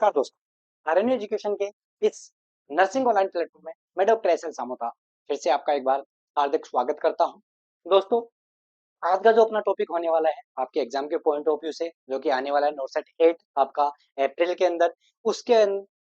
नमस्कार दोस्तों, RNU education के इस नर्सिंग ऑनलाइन प्लेटफॉर्म में मैं डॉक्टर एसएल सामोता फिर से आपका एक बार हार्दिक स्वागत करता हूं। दोस्तों, आज का जो अपना टॉपिक होने वाला है आपके एग्जाम के पॉइंट ऑफ व्यू से, जो कि आने वाला है नॉर्सेट 8 आपका अप्रैल के अंदर, उसके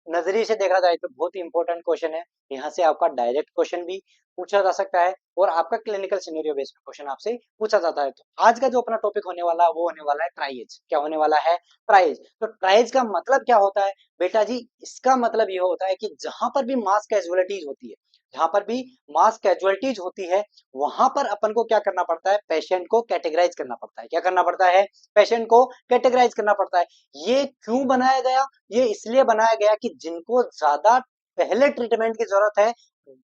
नजरिए से देखा जाए तो बहुत ही इंपॉर्टेंट क्वेश्चन है। यहाँ से आपका डायरेक्ट क्वेश्चन भी पूछा जा सकता है और आपका क्लिनिकल सिनेरियो बेस्ड क्वेश्चन आपसे पूछा जाता है। तो आज का जो अपना टॉपिक होने वाला है वो होने वाला है ट्राइएज। क्या होने वाला है? ट्राइएज। तो ट्राइएज का मतलब क्या होता है बेटा जी? इसका मतलब ये होता है कि जहां पर भी मास कैजुअलिटीज होती है, जहां पर भी मास कैजुअलिटीज होती है, वहां पर अपन को क्या करना पड़ता है? पेशेंट को कैटेगराइज करना पड़ता है। क्या करना पड़ता है? पेशेंट को कैटेगराइज करना पड़ता है। ये क्यों बनाया गया? ये इसलिए बनाया गया कि जिनको ज्यादा पहले ट्रीटमेंट की जरूरत है,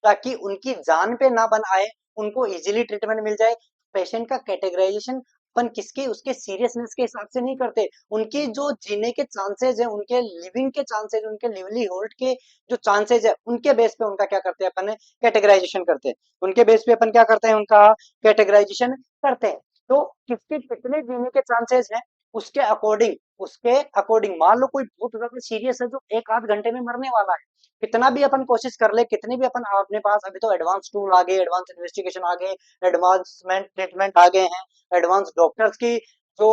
ताकि उनकी जान पे ना बन आए, उनको इजीली ट्रीटमेंट मिल जाए। पेशेंट का कैटेगराइजेशन अपन किसके उसके सीरियसनेस के हिसाब से नहीं करते, उनके जो जीने के चांसेस है, उनके लिविंग के चांसेस, उनके लिवलीहुड के जो चांसेस है, उनके बेस पे उनका क्या करते हैं अपन कैटेगराइजेशन करते हैं। उनके बेस पे अपन क्या करते हैं? उनका कैटेगराइजेशन करते हैं। तो किसके कितने जीने के चांसेस हैं, उसके अकॉर्डिंग मान लो कोई बहुत ज्यादा सीरियस है जो एक आध घंटे में मरने वाला है, कितना भी अपन कोशिश कर ले, कितनी भी अपन अपने पास अभी तो एडवांस टूल आ गए, एडवांस इन्वेस्टिगेशन आ गए, एडवांसमेंट ट्रीटमेंट आ गए हैं, एडवांस डॉक्टर्स की जो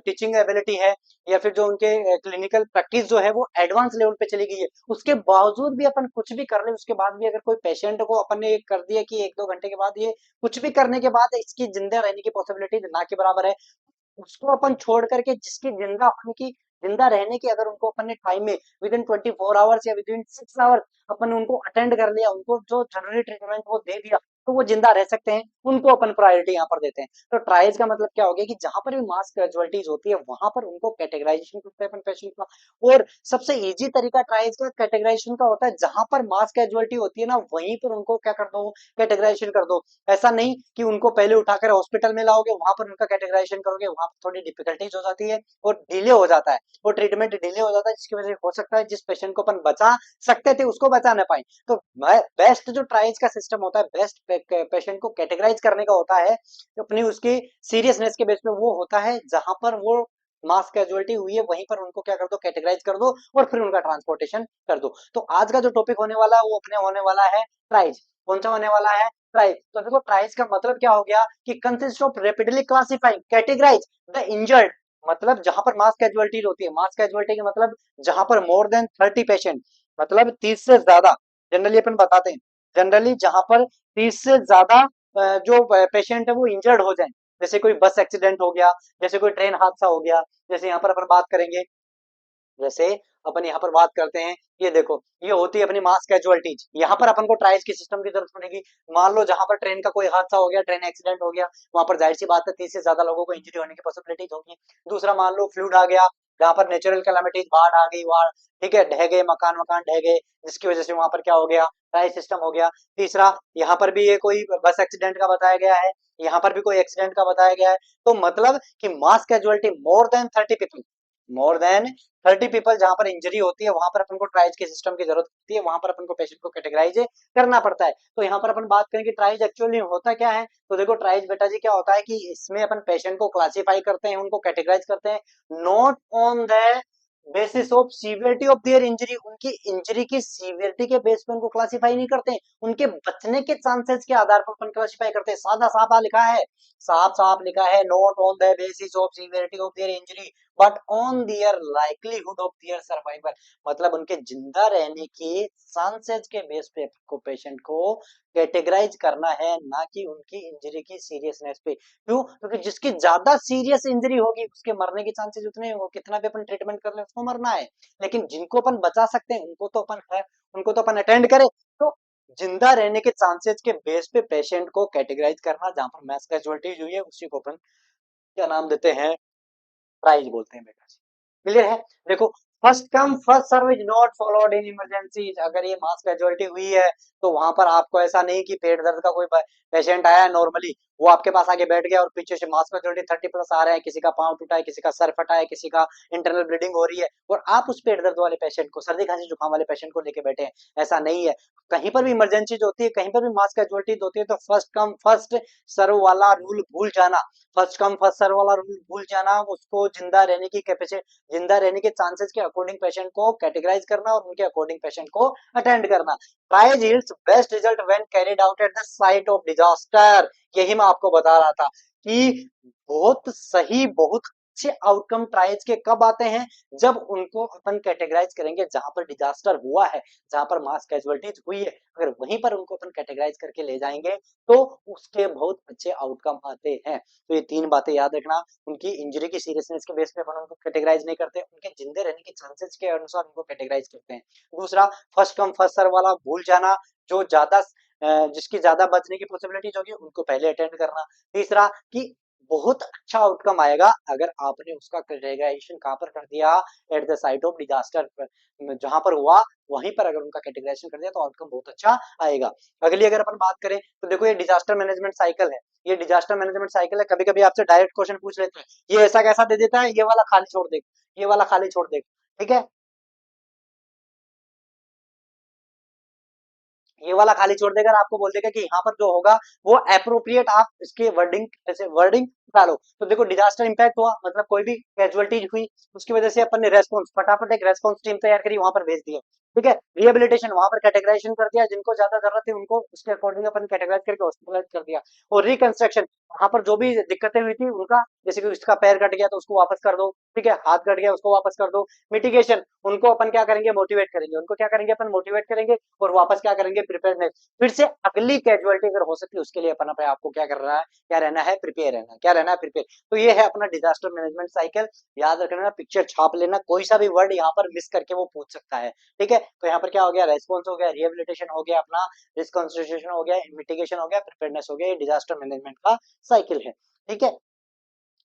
टीचिंग एबिलिटी है या फिर जो उनके क्लिनिकल प्रैक्टिस जो है वो एडवांस लेवल पे चली गई है, उसके बावजूद भी अपन कुछ भी कर ले, उसके बाद भी अगर कोई पेशेंट को अपन ने कर दिया कि एक दो घंटे के बाद ये कुछ भी करने के बाद इसकी जिंदा रहने की पॉसिबिलिटी ना के बराबर है, उसको अपन छोड़ करके जिसकी जिंदा होने की, जिंदा रहने की अगर उनको अपन ने टाइम में विद इन 24 आवर्स या विद इन 6 आवर्स अपन ने उनको अटेंड कर लिया, उनको जो जरूरी ट्रीटमेंट वो दे दिया, तो वो जिंदा रह सकते हैं, उनको अपन प्रायोरिटी यहाँ पर देते हैं। तो ट्राइज का मतलब क्या हो गया कि जहां पर भी मास कैजुअलिटीज होती है वहां पर उनको कैटेगराइजेशन करते हैं अपन पेशेंट का। और सबसे इजी तरीका ट्राइज का कैटेगराइजेशन का होता है, जहां पर मास कैजुअलिटी होती है ना, वहीं पर उनको क्या कर दो? कैटेगराइजेशन कर दो। ऐसा नहीं कि उनको पहले उठाकर हॉस्पिटल में लाओगे, वहां पर उनका कैटेगराइजेशन करोगे, वहां पर थोड़ी डिफिकल्टीज हो जाती है और डिले हो जाता है, वो ट्रीटमेंट डिले हो जाता है, जिसकी वजह से हो सकता है जिस पेशेंट को अपन बचा सकते थे उसको बचा ना पाए। तो बेस्ट जो ट्राइज का सिस्टम होता है, बेस्ट पेशेंट को कैटेगराइज करने का होता है अपनी उसकी सीरियसनेस के बेस पे, वो होता है जहां पर वो मास कैजुअलिटी हुई है वहीं पर उनको क्या कर दो? कैटेगराइज कर दो और फिर उनका ट्रांसपोर्टेशन कर दो। तो आज का जो टॉपिक होने वाला है वो अपने होने वाला है ट्राइज। कौन सा होने वाला है? ट्राइज। तो देखो ट्राइज का मतलब क्या हो गया कि consist of rapidly classifying categorize the injured. मतलब जहां पर मास कैजुअलिटी होती है, मास कैजुअलिटी का मतलब जहां पर मोर देन 30 पेशेंट, मतलब 30 से ज्यादा, जनरली अपन बताते हैं, जनरली जहां पर 30 से ज्यादा जो पेशेंट है वो इंजर्ड हो जाए, जैसे कोई बस एक्सीडेंट हो गया, जैसे कोई ट्रेन हादसा हो गया, जैसे यहाँ पर अपन बात करेंगे, जैसे अपन यहाँ पर बात करते हैं, ये देखो ये होती है अपनी मास कैजुअलिटीज। यहाँ पर अपन को ट्राइज की सिस्टम की जरूरत पड़ेगी। मान लो जहां पर ट्रेन का कोई हादसा हो गया, ट्रेन एक्सीडेंट हो गया, वहां पर जाहिर सी बात है 30 से ज्यादा लोगों को इंजरी होने की पॉसिबिलिटीज होगी। दूसरा मान लो फ्लूड आ गया, जहां पर नेचुरल कैलामिटीज, बाढ़ आ गई, वहां ठीक है ढह गए मकान, मकान ढह गए, जिसकी वजह से वहां पर क्या हो गया? ट्राइज सिस्टम हो गया। तीसरा, यहाँ पर भी ये कोई बस एक्सीडेंट का बताया गया है, यहाँ पर भी कोई एक्सीडेंट का बताया गया है। तो मतलब कि मास कैजुअलिटी मोर देन 30 पीपल जहां पर इंजरी होती है, वहां पर अपन को ट्राइज के सिस्टम की जरूरत होती है, वहां पर अपन को पेशेंट को कैटेगराइज करना पड़ता है। तो यहाँ पर अपन बात करें कि ट्राइज एक्चुअली होता क्या है, तो देखो ट्राइज बेटा जी क्या होता है कि इसमें अपन पेशेंट को क्लासिफाई करते हैं, उनको कैटेगराइज करते हैं, not on the basis of severity of their injury. उनकी इंजरी की सीवियरिटी के बेस पे उनको क्लासिफाई नहीं करते हैं, उनके बचने के चांसेस के आधार पर अपन क्लासिफाई करते हैं। सादा साफ लिखा है, साफ साफ लिखा है, not on the basis of severity of their injury but on their likelihood of their survival. मतलब उनके जिंदा रहने के चांसेस के बेस पे को पेशेंट को कैटेगराइज करना है, ना कि उनकी इंजरी की सीरियसनेस पे। क्यों? क्योंकि जिसकी ज्यादा सीरियस इंजरी होगी उसके मरने के चांसेस उतने हो, कितना भी अपन ट्रीटमेंट कर ले उसको मरना है। लेकिन जिनको अपन बचा सकते हैं उनको तो अपन अटेंड करें। तो जिंदा रहने के चांसेस के बेस पे पेशेंट को कैटेगराइज करना, जहां पर मैस कैजुअलिटी हुई है उसी को अपन क्या नाम देते हैं? प्राइज बोलते हैं बेटा जी। क्लियर है? देखो, first come first serve is not followed in emergency. अगर ये मास कैजुअलिटी हुई है तो वहां पर आपको ऐसा नहीं कि पेट दर्द का कोई पेशेंट आया है नॉर्मली, वो आपके पास आके बैठ गया और पीछे से मास कैजुअलिटी 30+ आ रहा है, किसी का पांव टूटा है, किसी का सर फटा है, किसी का इंटरनल ब्लीडिंग हो रही है, और आप उस पेट दर्द वाले पेशेंट को, सर्दी खांसी जुकाम वाले पेशेंट को लेके बैठे हैं, ऐसा नहीं है। कहीं पर भी इमरजेंसी होती है, कहीं पर भी मास कैजुअलिटी होती है, तो फर्स्ट कम फर्स्ट सर्व वाला रूल भूल जाना, फर्स्ट कम फर्स्ट सर्व वाला रूल भूल जाना, उसको जिंदा रहने की कैपेसिटी, जिंदा रहने के चांसेस के अकॉर्डिंग पेशेंट को कैटेगराइज करना और उनके अकॉर्डिंग पेशेंट को अटेंड करना। Triage yields best result when carried out at the site of disaster. यही मैं आपको बता रहा था कि बहुत सही, बहुत अच्छे आउटकम ट्रायल्स के कब आते हैं, जब उनको अपन कैटेगराइज करेंगे जहां पर डिजास्टर हुआ है, जहां पर मास कैजुअलिटीज हुई है, अगर वहीं पर उनको अपन कैटेगराइज करके ले जाएंगे तो उसके बहुत अच्छे आउटकम आते हैं। तो ये तीन बातें याद रखना। उनकी इंजरी की सीरियसनेस के बेस पे अपन उनको कैटेगराइज नहीं करते, उनके जिंदे रहने के चांसेस के अनुसार उनको कैटेगराइज करते हैं। दूसरा, फर्स्ट कम फर्स्ट सर्व वाला भूल जाना, जो ज्यादा जिसकी ज्यादा बचने की पॉसिबिलिटीज होगी उनको पहले अटेंड करना। तीसरा कि बहुत अच्छा आउटकम आएगा अगर आपने उसका कैटेगराइजेशन कहां पर कर दिया, at the site of disaster, जहां पर हुआ वहीं पर अगर उनका कैटेगराइजेशन कर दिया तो आउटकम बहुत अच्छा आएगा। अगली अगर अपन बात करें तो देखो ये डिजास्टर मैनेजमेंट साइकिल है, ये डिजास्टर मैनेजमेंट साइकिल है। कभी कभी आपसे डायरेक्ट क्वेश्चन पूछ लेते हैं, ये ऐसा कैसा दे देता है, ये वाला खाली छोड़ दे, ये वाला खाली छोड़ दे, ठीक है, ये वाला खाली छोड़ देगा, आपको बोल देगा कि यहाँ पर जो होगा वो एप्रोप्रिएट, आप इसके वर्डिंग ऐसे वर्डिंग डालो। तो देखो डिजास्टर इंपैक्ट हुआ मतलब कोई भी कैजुअलिटीज हुई, उसकी वजह से अपन ने रेस्पॉन्स फटाफट एक रेस्पॉन्स टीम तैयार करी, वहां पर भेज दिया, ठीक है। रिहेबिलिटेशन वहां पर कैटेगराइजेशन कर दिया, जिनको ज्यादा जरूरत है उनको उसके अकॉर्डिंग अपन कैटेगराइज करके हॉस्पिटलाइज कर दिया। और रिकंस्ट्रक्शन, वहां पर जो भी दिक्कतें हुई थी उनका, जैसे कि उसका पैर कट गया तो उसको वापस कर दो, ठीक है, हाथ कट गया उसको वापस कर दो। मिटिगेशन, उनको अपन क्या करेंगे, मोटिवेट करेंगे, उनको क्या करेंगे अपन, मोटिवेट करेंगे और वापस क्या करेंगे, प्रिपेयरनेस, फिर से अगली कैजुअलिटी अगर हो सकती है उसके लिए अपन अपने आपको क्या कर रहा है, क्या रहना है, प्रिपेयर रहना, क्या रहना है, प्रिपेयर। तो ये है अपना डिजास्टर मैनेजमेंट साइकिल। याद रखना, पिक्चर छाप लेना, कोई सा भी वर्ड यहाँ पर मिस करके वो पूछ सकता है, ठीक है। तो यहाँ पर क्या हो गया, रेस्पॉन्स हो गया, रिहेबिलिटेशन हो गया, अपना रिकंसिडरेशन हो गया, मिटिगेशन हो गया, प्रिपेयरनेस हो गया, ये डिजास्टर मैनेजमेंट का साइकिल है, ठीक है।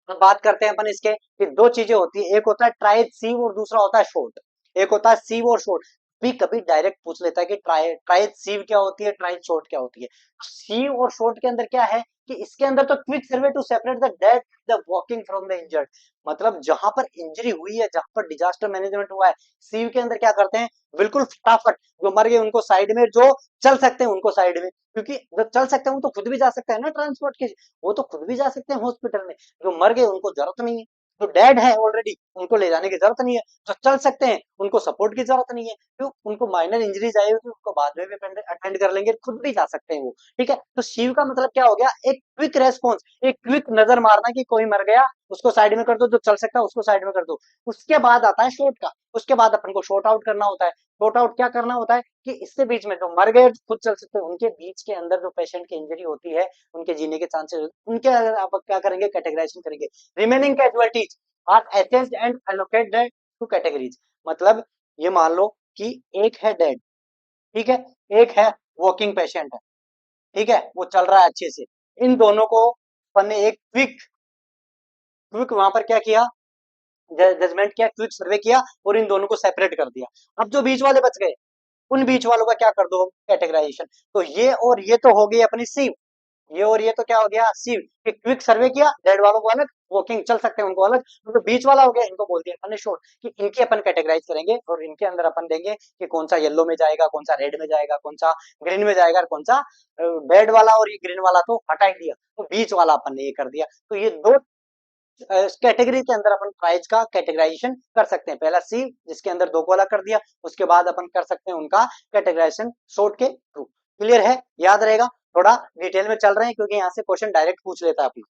अब बात करते हैं अपन इसके कि दो चीजें होती है, एक होता है ट्राई सीव और दूसरा होता है शॉर्ट। एक होता है सीव और शॉर्ट, भी कभी डायरेक्ट पूछ लेता है कि ट्राई ट्राई सीव क्या होती है, ट्राई शॉर्ट क्या होती है। सीव और शॉर्ट के अंदर क्या है कि इसके अंदर तो quick survey to separate the dead the walking from the injured, मतलब जहां पर इंजरी हुई है, जहां पर डिजास्टर मैनेजमेंट हुआ है, सीव के अंदर क्या करते हैं, बिल्कुल फटाफट जो मर गए उनको साइड में, जो चल सकते हैं उनको साइड में, क्योंकि जो चल सकते हैं वो तो खुद भी जा सकते हैं ना ट्रांसपोर्ट के, वो तो खुद भी जा सकते हैं हॉस्पिटल में। जो मर गए उनको जरूरत नहीं है, जो डेड है ऑलरेडी उनको ले जाने की जरूरत नहीं है, जो चल सकते हैं उनको सपोर्ट की जरूरत नहीं है, क्यों, उनको माइनर इंजरीज आई होगी उनको बाद में भी अटेंड कर लेंगे, खुद भी जा सकते हैं वो, ठीक है। तो शिव का मतलब क्या हो गया, एक क्विक रेस्पॉन्स, एक क्विक नजर मारना कि कोई मर गया उसको साइड में कर दो, जो चल सकता है उसको साइड में कर दो। उसके बाद आता है शॉर्ट का, उसके बाद अपन को शॉर्ट आउट करना होता है। शॉर्ट आउट क्या करना होता है कि इससे बीच में जो मर गए खुद चल सकते हैं उनके बीच के अंदर जो पेशेंट की इंजरी होती है, उनके जीने के चांसेस, उनके आप क्या करेंगे, कैटेगराइजेशन करेंगे। Remaining casualties are assessed and allocated to categories, मतलब ये मान लो कि एक है डेड, ठीक है, एक है वॉकिंग पेशेंट है, ठीक है, वो चल रहा है अच्छे से, इन दोनों को अपन ने एक क्विक क्विक वहां पर क्या किया, जजमेंट किया, क्विक सर्वे किया और इन दोनों को सेपरेट कर दिया। अब जो बीच वाले बच गए उन बीच वालों का क्या कर दो, कैटेगराइजेशन। तो ये और ये तो हो गई अपनी सीव, ये और ये तो क्या हो गया, सीव, कि क्विक सर्वे किया, डेड वालों को अलग, वॉकिंग चल सकते हैं उनको अलग, तो बीच वाला हो गया, इनको बोल दिया अपन ने शॉर्ट, कि इनके अपन कैटेगराइज करेंगे और इनके अंदर अपन देंगे कि कौन सा येलो में जाएगा, कौन सा रेड में जाएगा, कौन सा ग्रीन में जाएगा, कौन सा डेड वाला और ये ग्रीन वाला तो हटा ही दिया, तो बीच वाला अपन ने ये कर दिया। तो ये दो कैटेगरी के अंदर अपन प्राइज का कैटेगराइजेशन कर सकते हैं। पहला सी जिसके अंदर दो को अलग कर दिया, उसके बाद अपन कर सकते हैं उनका कैटेगराइजेशन शॉर्ट के थ्रू। क्लियर है, याद रहेगा, थोड़ा डिटेल में चल रहे हैं क्योंकि यहाँ से क्वेश्चन डायरेक्ट पूछ लेता है अपना,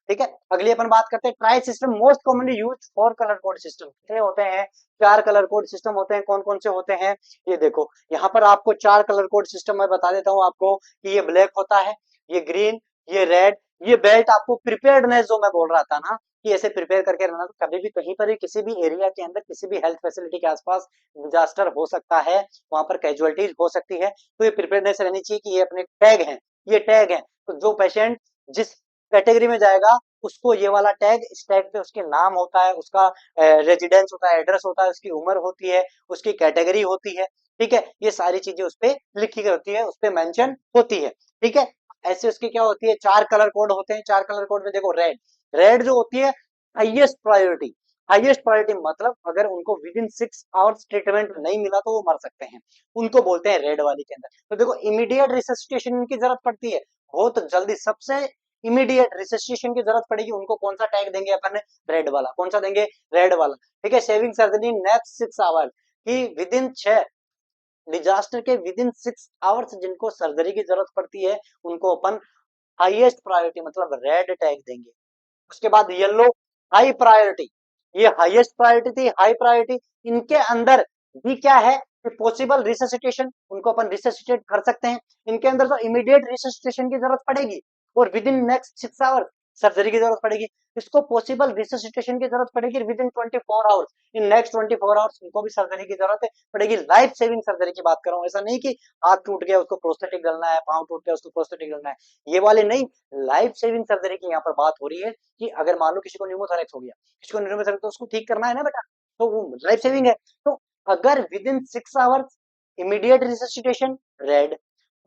ठीक है। अगली अपन बात करते हैं triage system most commonly use for colour code system. कितने होते हैं, चार कलर कोड सिस्टम होते हैं। कौन कौन से होते हैं, ये देखो यहाँ पर आपको चार कलर कोड सिस्टम मैं बता देता हूँ आपको कि ये ब्लैक होता है, ये ग्रीन, ये रेड, ये बेल्ट। आपको प्रिपेयर्डनेस जो मैं बोल रहा था ना कि ऐसे प्रिपेयर करके रहना, तो कभी भी कहीं पर भी किसी भी एरिया के अंदर किसी भी हेल्थ फैसिलिटी के आसपास डिजास्टर हो सकता है, वहां पर कैजुअलिटीज हो सकती है, तो ये प्रिपेयर्डनेस रहनी चाहिए कि ये अपने टैग हैं, ये टैग हैं। तो जो पेशेंट जिस कैटेगरी में जाएगा उसको ये वाला टैग, इस टैग पे उसके नाम होता है, उसका रेजिडेंस होता है, एड्रेस होता है, उसकी उम्र होती है, उसकी कैटेगरी होती है, ठीक है, ये सारी चीजें उस पे लिखी होती है, उस पे मेंशन होती है, ठीक है। ऐसे उसकी क्या होती है, चार कलर कोड होते हैं। चार कलर कोड में देखो रेड, रेड जो होती है हाईएस्ट प्रायोरिटी, हाईएस्ट प्रायोरिटी मतलब अगर उनको विद इन 6 आवर्स ट्रीटमेंट नहीं मिला तो वो मर सकते हैं, उनको बोलते हैं रेड वाली के अंदर। तो देखो इमीडिएट रिससिटेशन की जरूरत पड़ती है, बहुत जल्दी, सबसे इमीडिएट रिससिटेशन की जरूरत पड़ेगी, उनको कौन सा टैग देंगे अपन? रेड वाला। कौन सा देंगे? रेड वाला। ठीक है, सेविंग सर्जरी नेक्स्ट 6 आवर की विद इन 6 डिजास्टर के विद इन 6 आवर्स जिनको सर्जरी की जरूरत पड़ती है उनको अपन हाईएस्ट प्रायोरिटी मतलब रेड टैग देंगे। उसके बाद येलो हाई प्रायोरिटी, ये हाईएस्ट प्रायोरिटी थी, हाई प्रायोरिटी। इनके अंदर भी क्या है कि पॉसिबल रिससिटेशन, उनको अपन रिससिटेट कर सकते हैं। इनके अंदर तो इमीडिएट रिससिटेशन की जरूरत पड़ेगी और within next 6 hour surgery की जरूरत पड़ेगी। इसको पॉसिबल रिससिटेशन की जरूरत पड़ेगी within 24 hours, in next 24 hours इनको भी सर्जरी की जरूरत पड़ेगी। लाइफ सेविंग सर्जरी की बात कर रहा हूं, ऐसा नहीं कि हाथ टूट गया उसको प्रोस्थेटिक डालना है, पांव टूट गया उसको प्रोस्थेटिक डालना है, ये वाले नहीं। लाइफ सेविंग सर्जरी की यहाँ पर बात हो रही है कि अगर मान लो किसी को न्यूमोथोरैक्स हो गया, किसी को न्यूमोथोरैक्स, तो उसको ठीक करना है ना बेटा, तो वो लाइफ सेविंग है। तो अगर within 6 hours immediate resuscitation red,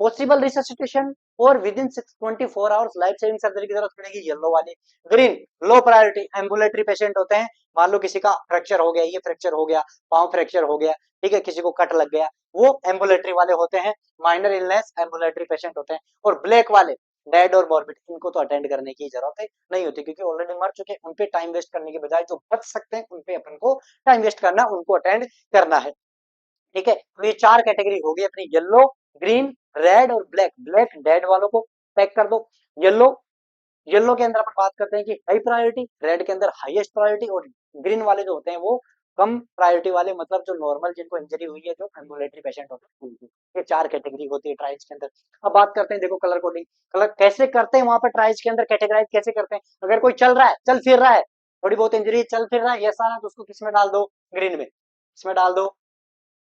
possible resuscitation और within 24 hours life saving surgery की जरूरत पड़ेगी येलो वाली। Green low priority ambulatory patient होते हैं, मान लो किसी का फ्रैक्चर हो गया, ये फ्रैक्चर हो गया, पांव फ्रैक्चर हो गया, ठीक है, किसी को कट लग गया, वो एम्बुलेटरी वाले होते हैं, माइनर इलनेस एम्बुलेटरी पेशेंट होते हैं। और ब्लैक वाले डेड और मॉर्बिड, इनको तो अटेंड करने की जरूरत है नहीं होती क्योंकि ऑलरेडी मर चुके हैं, उनपे टाइम वेस्ट करने के बजाय जो बच सकते हैं उनपे अपन को टाइम वेस्ट करना, उनको अटेंड करना है। ठीक है, तो ये 4 कैटेगरी हो गई अपनी, येलो, ग्रीन, रेड और ब्लैक। ब्लैक डेड वालों को पैक कर दो। येलो, येलो के अंदर अपन बात करते हैं कि हाई प्रायोरिटी, रेड के अंदर हाईएस्ट प्रायोरिटी और ग्रीन वाले जो होते हैं वो कम प्रायोरिटी वाले, मतलब जो नॉर्मल जिनको इंजरी हुई है, जो एम्बुलेटरी पेशेंट होते हैं उनकी। ये 4 कैटेगरी होती है ट्राइल्स के अंदर। अब बात करते हैं, देखो कलर कोडिंग, कलर कैसे करते हैं वहां पर ट्राइल्स के अंदर, कैटेगराइज कैसे करते हैं। अगर कोई चल रहा है, चल फिर रहा है, थोड़ी बहुत इंजरी, चल फिर रहा है, ये सारा, तो उसको किसमें डाल दो? ग्रीन में। इसमें डाल दो,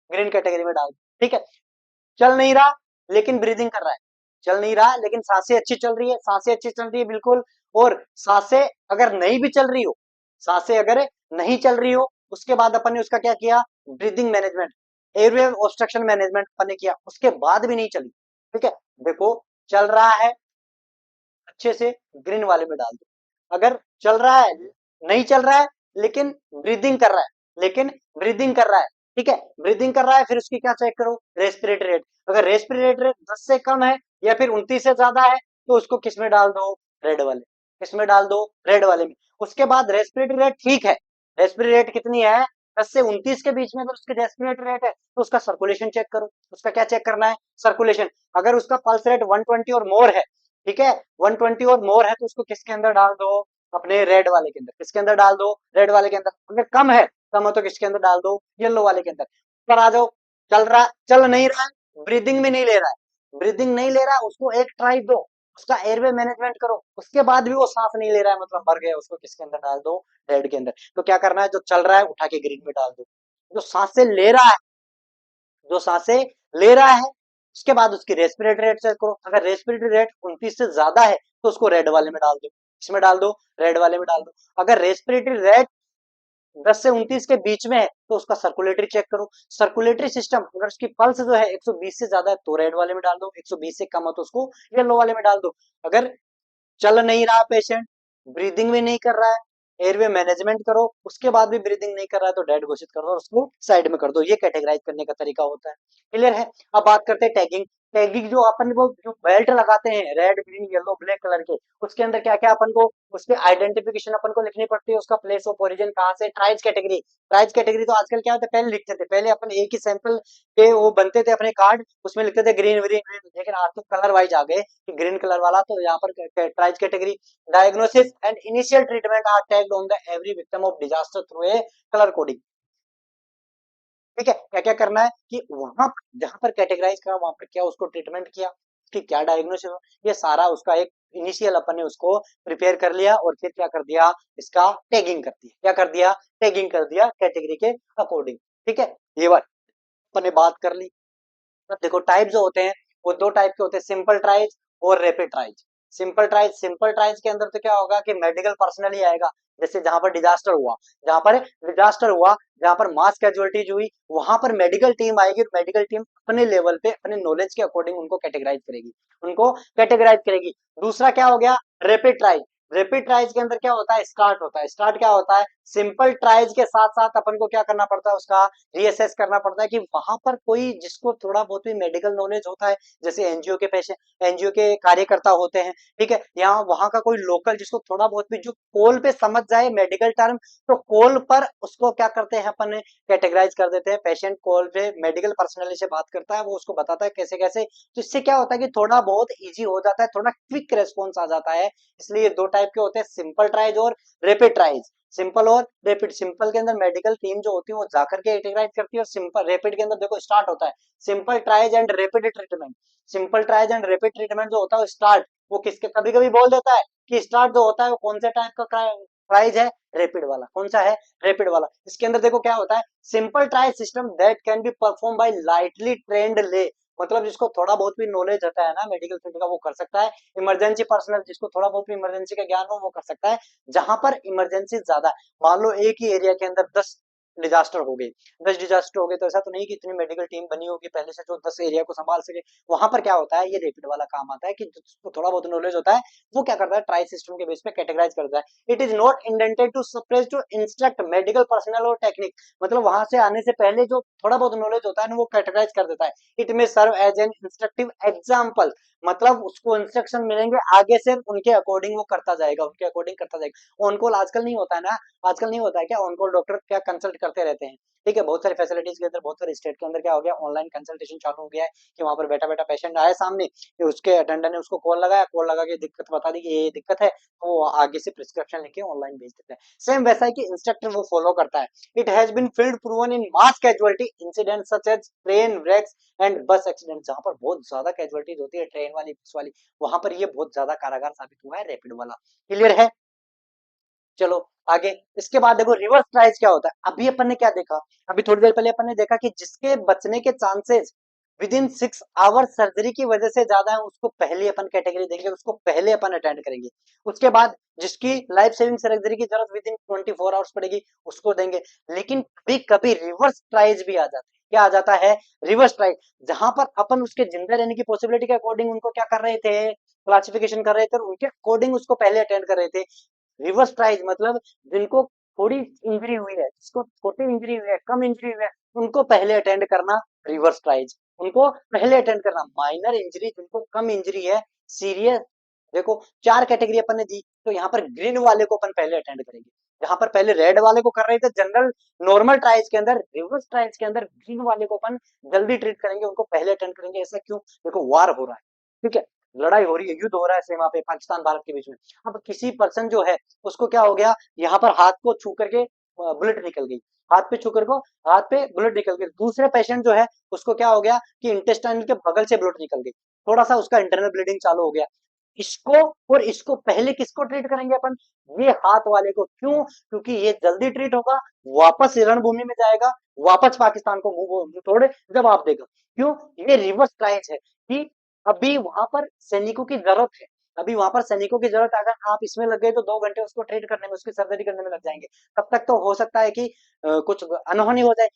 ग्रीन कैटेगरी में डाल दो। ठीक है, चल नहीं रहा लेकिन ब्रीदिंग कर रहा है, चल नहीं रहा लेकिन सांसें अच्छी चल रही है, सांसें अच्छी चल रही है बिल्कुल। और सांसें अगर नहीं भी चल रही हो, सांसें अगर नहीं चल रही हो, उसके बाद अपन ने उसका क्या किया? Breathing management, airway obstruction management अपन ने किया, उसके बाद भी नहीं चली। ठीक है, देखो चल रहा है अच्छे से, ग्रीन वाले में डाल दो। अगर चल रहा है, नहीं चल रहा है लेकिन ब्रीदिंग कर रहा है, लेकिन ब्रीदिंग कर रहा है, ठीक है, ब्रीदिंग कर रहा है, फिर उसकी क्या चेक करो? Respiratory rate. अगर रेस्पिरेटरी रेट 10 से कम है या फिर 29 से ज्यादा है तो उसको किस में डाल दो? रेड वाले। किसमें डाल दो? रेड वाले में। उसके बाद रेस्पिरेटरी रेट ठीक है, रेस्पिरेटरी रेट कितनी है? 10 से 29 के बीच में अगर उसकी रेस्पिरेटरी रेट है तो उसका सर्कुलेशन चेक करो। उसका क्या चेक करना है? सर्कुलेशन। अगर उसका पल्स रेट 120 और मोर है, ठीक है, 120 और मोर है तो उसको किसके अंदर डाल दो? अपने रेड वाले के अंदर। किसके अंदर डाल दो? रेड वाले के अंदर। अगर कम है, कम हो तो किसके अंदर डाल दो? येलो वाले के अंदर। पर आ जाओ, चल रहा, चल नहीं रहा है, ब्रीदिंग भी नहीं ले रहा है, ब्रीदिंग नहीं ले रहा है, उसको एक ट्राई दो, उसका एयरवे मैनेजमेंट करो, उसके बाद भी वो सांस नहीं ले रहा है मतलब मर गया, उसको किसके अंदर डाल दो? रेड के अंदर। तो क्या करना है? जो चल रहा है उठा के ग्रीन में डाल दो, जो सांसें ले रहा है, जो सांसें ले रहा है उसके बाद उसकी रेस्पिरेटरी रेट चेक करो। अगर रेस्पिरेटरी रेट 29 से ज्यादा है तो उसको रेड वाले में डाल दो। इसमें डाल दो, रेड वाले में डाल दो। अगर रेस्पिरेटरी रेट 10 से 29 के बीच में है तो उसका सर्कुलेटरी चेक करो। सर्कुलेटरी सिस्टम, अगर उसकी पल्स जो है 120 से ज्यादा है तो रेड वाले में डाल दो, 120 से कम हो तो उसको येलो वाले में डाल दो। अगर चल नहीं रहा पेशेंट, ब्रीदिंग भी नहीं कर रहा है, एयरवे मैनेजमेंट करो, उसके बाद भी ब्रीदिंग नहीं कर रहा है तो डेड घोषित कर दो और उसको साइड में कर दो। ये कैटेगराइज करने का तरीका होता है। क्लियर है? अब बात करते हैं टैगिंग। टैगिंग जो अपन वो जो बेल्ट लगाते हैं red green yellow black colour के, उसके अंदर क्या क्या अपन को उसके आइडेंटिफिकेशन अपन को लिखनी पड़ती है, उसका प्लेस ऑफ ओरिजिन कहाँ से, ट्राइज कैटेगरी। ट्राइज कैटेगरी तो आजकल क्या होता है, पहले लिखते थे, पहले अपन एक ही सैंपल के वो बनते थे अपने कार्ड, उसमें लिखते थे ग्रीन ग्रीन ग्रीन, लेकिन आज तो कलर वाइज आ गए कि ग्रीन कलर वाला तो यहाँ पर tries category. Diagnosis and initial treatment are tagged on the every victim of disaster through a color coding। ठीक है, क्या क्या करना है कि वहां जहां पर कैटेगराइज करा वहां पर क्या उसको ट्रीटमेंट किया, उसकी क्या डायग्नोसिस, ये सारा उसका एक इनिशियल अपन ने उसको प्रिपेयर कर लिया और फिर क्या कर दिया? इसका टैगिंग कर दिया। क्या कर दिया? टैगिंग कर दिया कैटेगरी के अकॉर्डिंग। ठीक है, ये बात अपन ने बात कर ली। तो देखो टाइप जो होते हैं वो 2 टाइप के होते हैं, सिंपल ट्राइज और रैपिड ट्राइज। सिंपल ट्राइज के अंदर तो क्या होगा कि मेडिकल पर्सनल ही आएगा, जैसे जहां पर डिजास्टर हुआ, जहां पर डिजास्टर हुआ, जहां पर मास कैजुअलिटीज हुई, वहां पर मेडिकल टीम आएगी और मेडिकल टीम अपने लेवल पे अपने नॉलेज के अकॉर्डिंग उनको कैटेगराइज करेगी, उनको कैटेगराइज करेगी। दूसरा क्या हो गया? Rapid tries. रैपिड ट्राइज के अंदर क्या होता है? स्टार्ट होता है। स्टार्ट क्या होता है? सिंपल ट्रायल्स के साथ साथ अपन को क्या करना पड़ता है, उसका रीअसेस करना पड़ता है कि वहां पर कोई जिसको थोड़ा बहुत भी मेडिकल नॉलेज होता है, जैसे एनजीओ के पेशेंट, एनजीओ के कार्यकर्ता होते हैं, ठीक है, यहाँ वहां का कोई लोकल जिसको थोड़ा बहुत भी जो कॉल पे समझ जाए मेडिकल टर्म, तो कॉल पर उसको क्या करते हैं अपन कैटेगराइज कर देते हैं। पेशेंट कॉल पे मेडिकल पर्सनली से बात करता है, वो उसको बताता है कैसे कैसे, तो इससे क्या होता है कि थोड़ा बहुत इजी हो जाता है, थोड़ा क्विक रेस्पॉन्स आ जाता है। इसलिए दो टाइप के होते हैं, सिंपल ट्राइज और रैपिड ट्राइज। सिंपल और रैपिड, सिंपल के अंदर मेडिकल टीम जो होती है वो जाकर के कैटेगराइज करती है, और सिंपल रैपिड के अंदर देखो स्टार्ट होता है simple tries and rapid treatment. Simple tries and rapid treatment जो होता है स्टार्ट, वो किसके कभी कभी बोल देता है कि स्टार्ट जो होता है वो कौन से टाइप का ट्राइज है, रैपिड वाला। कौन सा है, रैपिड वाला। इसके अंदर देखो क्या होता है, simple triage system that can be perform by lightly trained lay, मतलब जिसको थोड़ा बहुत भी नॉलेज होता है ना मेडिकल फील्ड का वो कर सकता है। इमरजेंसी पर्सनल जिसको थोड़ा बहुत भी इमरजेंसी का ज्ञान हो वो कर सकता है। जहां पर इमरजेंसी ज्यादा है, मान लो एक ही एरिया के अंदर 10 डिजास्टर हो गए, 10 डिजास्टर हो गए, तो ऐसा तो नहीं कि इतनी मेडिकल टीम बनी होगी पहले से जो 10 एरिया को संभाल सके। वहां पर क्या होता है, ये रैपिड वाला काम आता है कि जिसको थोड़ा बहुत नॉलेज होता है वो क्या करता है, ट्राई सिस्टम के बेस पे कैटेगराइज करता है। It is not intended to suppress to instruct medical personnel और टेक्निक, मतलब वहां से आने से पहले जो थोड़ा बहुत नॉलेज होता है ना वो कैटेगराइज कर देता है। It may serve as an instructive example, मतलब उसको इंस्ट्रक्शन मिलेंगे आगे से उनके अकॉर्डिंग वो करता जाएगा, उनके अकॉर्डिंग करता जाएगा। ऑन कॉल आजकल नहीं होता है ना, आजकल नहीं होता है क्या, ऑन कॉल डॉक्टर क्या कंसल्ट करते रहते हैं, ठीक है। बहुत सारी फैसिलिटीज के अंदर, बहुत सारे स्टेट के अंदर क्या हो गया, ऑनलाइन कंसल्टेशन चालू हो गया है कि वहां पर बैठा बैठा पेशेंट आया सामने, कि उसके अटेंडर ने उसको कॉल लगाया, कॉल लगा के दिक्कत बता दी कि ये दिक्कत है, तो वो आगे से प्रिस्क्रिप्शन लिख के ऑनलाइन भेज देते हैं। सेम वैसा है कि इंस्ट्रक्टर वो फॉलो करता है। It has been field proven in mass casualty incident such as train wrecks and bus accident, जहां पर बहुत ज्यादा कैजुअलिटीज होती है ट्रेन वाली बस वाली, वहां पर ये बहुत ज्यादा कारगर साबित हुआ है रैपिड वाला। क्लियर है। चलो आगे। इसके बाद देखो रिवर्स ट्राइज क्या होता है। अभी अपन ने क्या देखा, अभी थोड़ी देर पहले अपन ने देखा कि जिसके बचने के chances within 6 hour surgery की वजह से ज्यादा है उसको पहले अपन कैटेगरी देंगे, उसको पहले अपन अटेंड करेंगे। उसके बाद जिसकी लाइफ सेविंग सर्जरी की जरूरत विद इन 24 आवर्स पड़ेगी उसको देंगे। लेकिन कभी कभी रिवर्स ट्राइज भी आ जाता है। क्या आ जाता है, रिवर्स ट्राइज, जहां पर अपन उसके जिंदा रहने की पॉसिबिलिटी के अकॉर्डिंग उनको क्या कर रहे थे, क्लासिफिकेशन कर रहे थे, और उनके अकॉर्डिंग उसको पहले अटेंड कर रहे थे। रिवर्स ट्राइज मतलब जिनको थोड़ी इंजरी हुई है, जिसको छोटी इंजरी हुई है, कम इंजरी हुई है, उनको पहले अटेंड करना रिवर्स ट्राइज, उनको पहले अटेंड करना। माइनर इंजरी जिनको कम इंजरी है, सीरियस, देखो 4 कैटेगरी अपन ने दी, तो यहाँ पर ग्रीन वाले को अपन पहले अटेंड करेंगे। जहां पर पहले रेड वाले को कर रहे थे जनरल नॉर्मल ट्राइज के अंदर, रिवर्स ट्राइज के अंदर ग्रीन वाले को अपन जल्दी ट्रीट करेंगे, उनको पहले अटेंड करेंगे। ऐसा क्यों, देखो वार हो रहा है, ठीक है, लड़ाई हो रही है, युद्ध हो रहा है सीमा पे पाकिस्तान भारत के बीच में। अब किसी पर्सन जो है उसको क्या हो गया, यहाँ पर हाथ को छू करके बुलेट निकल गई, हाथ पे छू कर को हाथ पे बुलेट निकल गई। दूसरे पेशेंट जो है उसको क्या हो गया कि इंटेस्टाइन के बगल से बुलेट निकल गई, थोड़ा सा उसका इंटरनल ब्लीडिंग चालू हो गया। इसको और इसको पहले किसको ट्रीट करेंगे अपन, ये हाथ वाले को। क्यों, क्योंकि ये जल्दी ट्रीट होगा, वापस रणभूमि में जाएगा, वापस पाकिस्तान को मुंह तोड़े जवाब देगा। क्यों, ये रिवर्स ट्राइज है कि अभी वहां पर सैनिकों की जरूरत है, अभी वहां पर सैनिकों की जरूरत है। अगर आप इसमें लग गए तो 2 घंटे उसको ट्रीट करने में, उसकी सर्जरी करने में लग जाएंगे। तब तक तो हो सकता है कि कुछ अनहोनी हो जाए।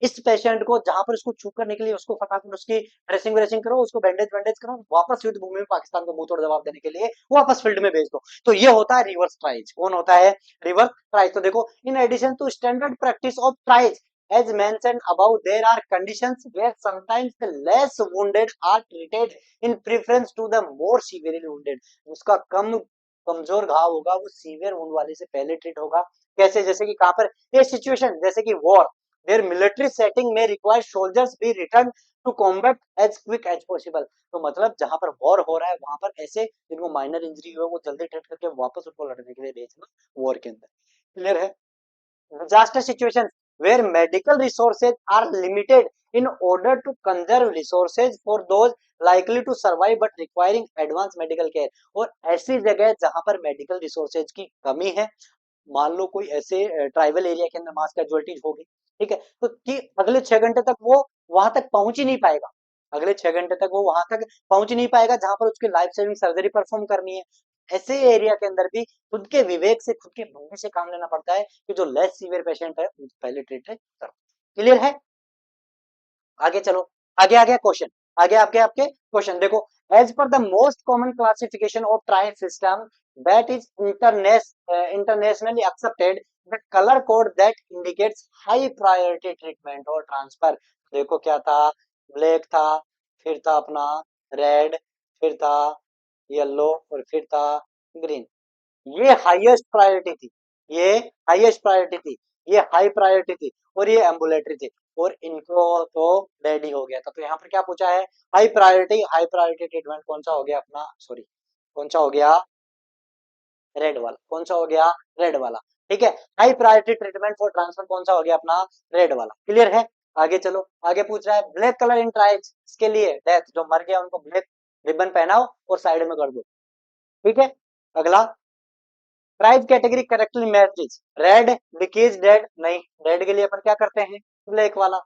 इस पेशेंट को जहां पर उसको छू कर निकली, उसको फटाफट उसकी ड्रेसिंग व्रेसिंग करो, उसको बैंडेज वैंडेज करो, वापस युद्ध भूमि में पाकिस्तान को मुंह तोड़ जवाब देने के लिए वापस फील्ड में भेज दो। तो ये होता है रिवर्स ट्राइज। कौन होता है, रिवर्स ट्राइज। तो देखो in addition to standard practice of triage as mentioned above, there are conditions where sometimes the less wounded are treated in preference to the more severely wounded, उसका कमजोर घाव होगा वो सीवियर वुंड वाले से पहले ट्रीट होगा। कैसे, जैसे कि कहां पर, ये सिचुएशन जैसे कि war, their military setting may require soldiers be returned to combat as quick as possible, तो मतलब जहां पर वॉर हो रहा है वहां पर ऐसे जिनको माइनर इंजरी हुआ वो जल्दी ट्रीट करके वापस उनको लड़ने के लिए भेजना वॉर के अंदर। क्लियर है। disaster situations where medical resources are limited in order to conserve resources for those likely to survive but requiring advanced medical care, और ऐसी जगह जहां पर मेडिकल रिसोर्सेज की कमी है, मान लो कोई ऐसे ट्राइबल एरिया के अंदर मास कैजुअलिटीज होगी, ठीक है, तो कि अगले 6 घंटे तक वो वहां तक पहुंच ही नहीं पाएगा, अगले 6 घंटे तक वो वहां तक पहुंच ही नहीं पाएगा जहां पर उसकी लाइफ सेविंग सर्जरी परफॉर्म करनी है। ऐसे एरिया के अंदर भी खुद के विवेक से, खुद के बुद्धि से काम लेना पड़ता है कि जो लेस सीवियर पेशेंट है उनको पहले ट्रीट करो। क्लियर है। आगे चलो, आगे आ गया क्वेश्चन, आगे आपके आपके क्वेश्चन देखो। As per the most common classification of triage system that is internationally accepted, the colour code that indicates high priority treatment और ट्रांसफर। देखो क्या था, ब्लैक था, फिर था अपना रेड, फिर था येलो और फिर था ग्रीन। ये हाईएस्ट प्रायोरिटी थी, ये हाईएस्ट प्रायोरिटी थी, ये हाई प्रायोरिटी थी और ये एम्बुलेटरी थी, और इनको तो डेड ही हो गया था। तो यहाँ पर क्या पूछा है, हाई प्रायोरिटी ट्रीटमेंट कौन सा हो गया अपना, सॉरी कौन सा हो गया, रेड वाला। कौन सा हो गया, रेड वाला। ठीक है, high priority treatment for transfer कौन सा हो गया अपना, रेड वाला। क्लियर है। आगे चलो, आगे पूछ रहा है ब्लैक कलर इन ट्राइब्स, इसके लिए डेथ, जो मर गया उनको ब्लैक रिबन पहनाओ और साइड में कर दो। ठीक है, अगला, tribe category correctly match red because dead, नहीं, रेड के लिए अपन क्या करते हैं, ब्लैक वाला।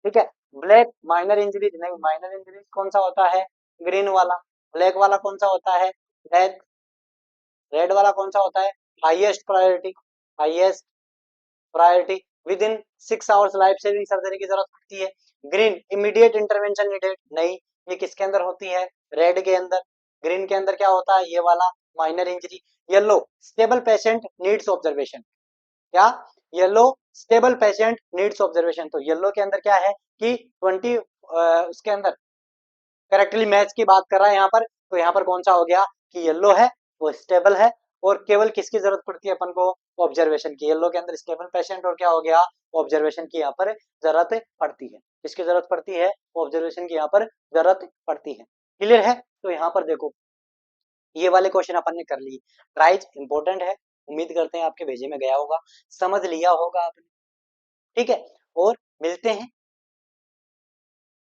ठीक है, ब्लैक माइनर इंजरीज, नहीं, माइनर इंजरीज कौन सा होता है, ग्रीन वाला। ब्लैक वाला कौन सा होता है, डेथ। रेड वाला कौन सा होता है, highest priority, highest priority, with in 6 hours life saving surgery की जरूरत पड़ती है। ग्रीन इमीडिएट इंटरवेंशन नीडेड, नहीं, ये किसके अंदर होती है, रेड के अंदर। ग्रीन के अंदर क्या होता है, ये वाला minor injury. Yellow stable patient needs observation, क्या, yellow stable patient needs observation. तो येलो के अंदर क्या है कि 20 उसके अंदर करेक्टली मैच की बात कर रहा है यहाँ पर। तो यहाँ पर कौन सा हो गया कि येलो है, वो स्टेबल है, और केवल किसकी जरूरत पड़ती है अपन को, ऑब्जर्वेशन की। येलो के अंदर स्टेबल पेशेंट और क्या हो गया, ऑब्जर्वेशन की यहाँ पर जरूरत पड़ती है। किसकी जरूरत पड़ती है, ऑब्जर्वेशन की यहाँ पर जरूरत पड़ती है। क्लियर है। तो यहाँ पर देखो, ये वाले क्वेश्चन अपन ने कर लिए। प्राइज इंपॉर्टेंट है, उम्मीद करते हैं आपके भेजे में गया होगा, समझ लिया होगा आपने। ठीक है, और मिलते हैं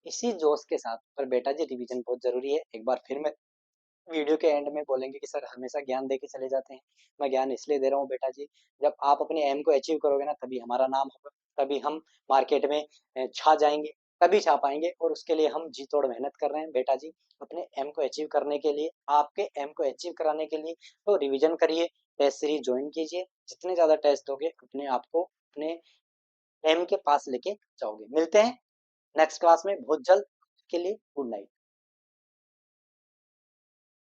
इसी जोश के साथ। पर बेटा जी रिवीजन बहुत जरूरी है, एक बार फिर मैं वीडियो के एंड में बोलेंगे कि सर हमेशा ज्ञान देके चले जाते हैं। मैं ज्ञान इसलिए दे रहा हूँ बेटा जी, जब आप अपने एम को अचीव करोगे ना, तभी हमारा नाम होगा, तभी हम मार्केट में छा जाएंगे, तभी छा पाएंगे। और उसके लिए हम जी तोड़ मेहनत कर रहे हैं बेटा जी, अपने एम को अचीव करने के लिए, आपके एम को अचीव कराने के लिए। तो रिविजन करिए, टेस्ट सीरीज ज्वाइन कीजिए, जितने ज्यादा टेस्ट दोगे अपने आप को अपने एम के पास लेके जाओगे। मिलते हैं नेक्स्ट क्लास में बहुत जल्द, के लिए गुड नाइट।